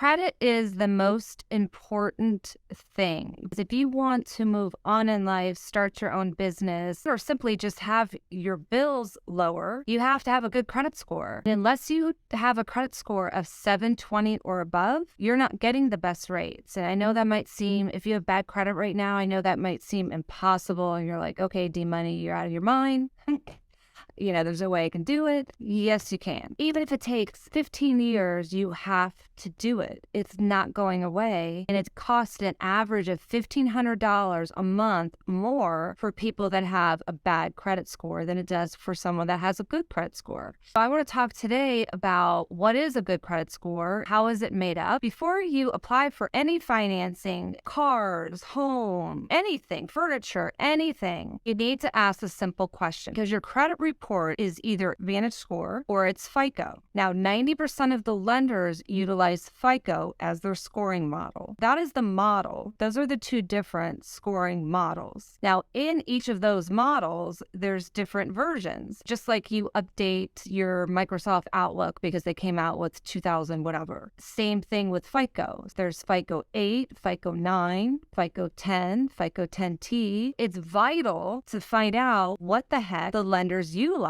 Credit is the most important thing. If you want to move on in life, start your own business, or simply just have your bills lower, you have to have a good credit score. And unless you have a credit score of 720 or above, you're not getting the best rates. And I know that might seem, if you have bad credit right now, I know that might seem impossible. And you're like, okay, D-Money, you're out of your mind. There's a way I can do it. Yes, you can. Even if it takes 15 years, you have to do it. It's not going away. And it costs an average of $1,500 a month more for people that have a bad credit score than it does for someone that has a good credit score. So I want to talk today about what is a good credit score, how is it made up. Before you apply for any financing, cars, home, anything, furniture, anything, you need to ask a simple question because your credit report is either VantageScore or it's FICO. Now, 90% of the lenders utilize FICO as their scoring model. That is the model. Those are the two different scoring models. Now, in each of those models, there's different versions. Just like you update your Microsoft Outlook because they came out with 2000 whatever. Same thing with FICO. There's FICO 8, FICO 9, FICO 10, FICO 10T. It's vital to find out what the heck the lender's utilizing.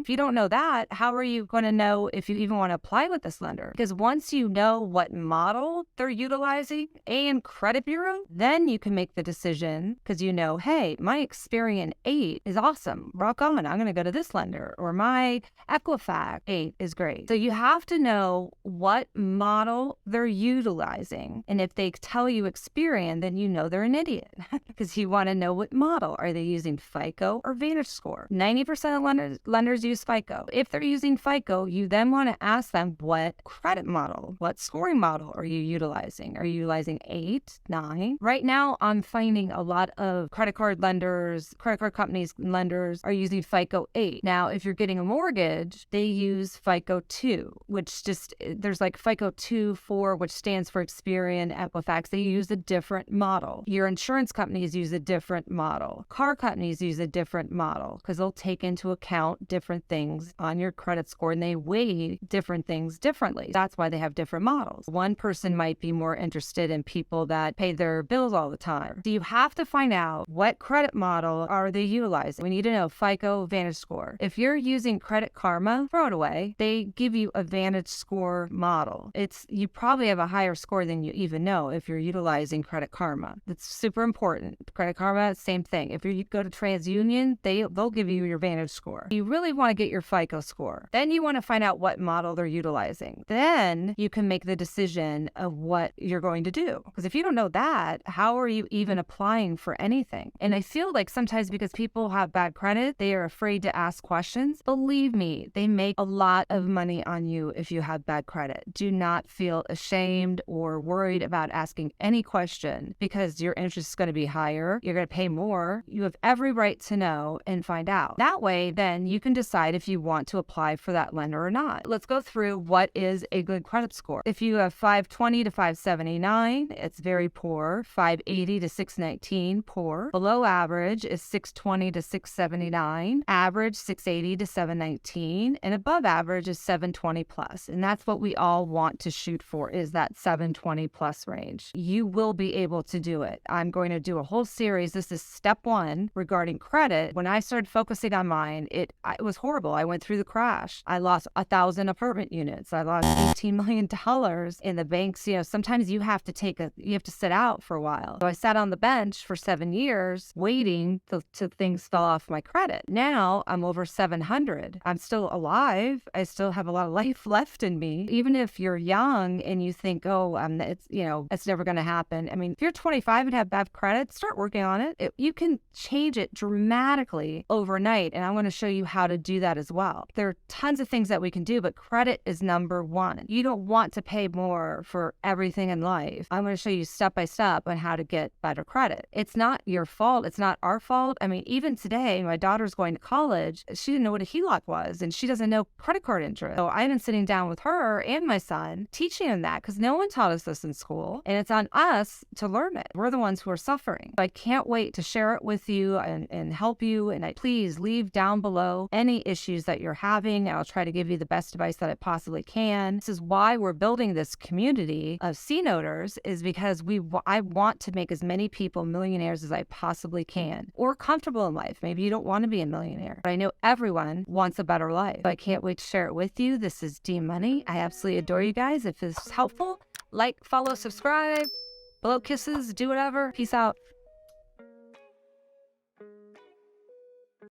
If you don't know that, how are you going to know if you even want to apply with this lender? Because once you know what model they're utilizing and credit bureau, then you can make the decision because you know, hey, my Experian 8 is awesome. Rock on. I'm going to go to this lender. Or my Equifax 8 is great. So you have to know what model they're utilizing. And if they tell you Experian, then you know they're an idiot because you want to know what model. Are they using FICO or VantageScore? 90% of lenders use FICO. If they're using FICO, you then want to ask them what credit model, what scoring model are you utilizing? Are you utilizing 8, 9? Right now, I'm finding a lot of credit card lenders, credit card companies, lenders are using FICO 8. Now, if you're getting a mortgage, they use FICO 2, which there's like FICO 2, 4, which stands for Experian, Equifax. They use a different model. Your insurance companies use a different model. Car companies use a different model because they'll take into account different things on your credit score and they weigh different things differently. That's why they have different models. One person might be more interested in people that pay their bills all the time. So you have to find out what credit model are they utilizing. We need to know FICO, VantageScore. If you're using Credit Karma, throw it away. They give you a VantageScore model. You probably have a higher score than you even know if you're utilizing Credit Karma. That's super important. Credit Karma, same thing. If you go to TransUnion, they'll give you your VantageScore. You really want to get your FICO score. Then you want to find out what model they're utilizing. Then you can make the decision of what you're going to do. Because if you don't know that, how are you even applying for anything? And I feel like sometimes because people have bad credit, they are afraid to ask questions. Believe me, they make a lot of money on you if you have bad credit. Do not feel ashamed or worried about asking any question because your interest is going to be higher. You're going to pay more. You have every right to know and find out. That way, then you can decide if you want to apply for that lender or not. Let's go through what is a good credit score. If you have 520 to 579, it's very poor. 580 to 619, poor. Below average is 620 to 679. Average, 680 to 719. And above average is 720 plus. And that's what we all want to shoot for, is that 720 plus range. You will be able to do it. I'm going to do a whole series. This is step 1 regarding credit. When I started focusing on mine, it was horrible. I went through the crash. I lost 1,000 apartment units. I lost $18 million in the banks. Sometimes you have to sit out for a while. So I sat on the bench for 7 years waiting till things fell off my credit. Now I'm over 700. I'm still alive. I still have a lot of life left in me. Even if you're young and you think, it's never going to happen. I mean, if you're 25 and have bad credit, start working on it. You can change it dramatically overnight. And I'm going to show you how to do that as well. There are tons of things that we can do, but credit is number one. You don't want to pay more for everything in life. I'm going to show you step by step on how to get better credit. It's not your fault. It's not our fault. I mean, even today, my daughter's going to college. She didn't know what a HELOC was, and she doesn't know credit card interest. So I've been sitting down with her and my son, teaching him that because no one taught us this in school, and it's on us to learn it. We're the ones who are suffering. So I can't wait to share it with you and help you. And please leave down below any issues that you're having. I'll try to give you the best advice that I possibly can. This is why we're building this community of C noters is because I want to make as many people millionaires as I possibly can, or comfortable in life. Maybe you don't want to be a millionaire, but I know everyone wants a better life. So I can't wait to share it with you. This is D Money. I absolutely adore you guys. If this is helpful, like, follow, subscribe, blow kisses, do whatever. Peace out.